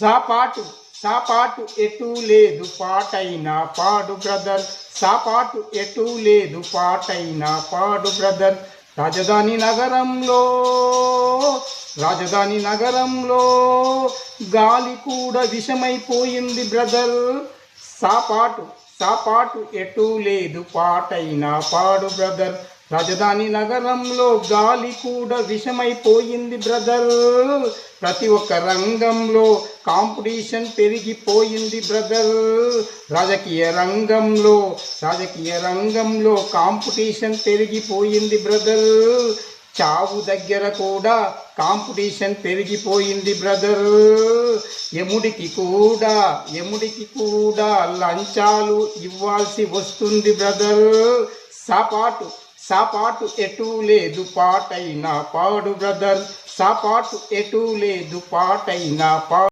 సాపాటు సాపాటు ఎటూ లేదు పాటైనా పాడు బ్రదర్. సాపాటు ఎటూ లేదు పాటైనా పాడు బ్రదర్. రాజధాని నగరంలో రాజధాని నగరంలో గాలి కూడా విషమైపోయింది బ్రదర్. సాపాటు సాపాటు ఎటూ లేదు పాటైనా పాడు బ్రదర్. రాజధాని నగరంలో గాలి కూడా విషమైపోయింది బ్రదర్. ప్రతి ఒక్క రంగంలో కాంపిటీషన్ పెరిగిపోయింది బ్రదర్. రాజకీయ రంగంలో కాంపిటీషన్ పెరిగిపోయింది బ్రదర్. చావు దగ్గర కూడా కాంపిటీషన్ పెరిగిపోయింది బ్రదర్. యముడికి కూడా లంచాలు ఇవ్వాల్సి వస్తుంది బ్రదర్. సాపాటు ఎటూ లేదు పాటైనా పాడు బ్రదర్. సాపాటు ఎటూ లేదు పాటైనా పాడు.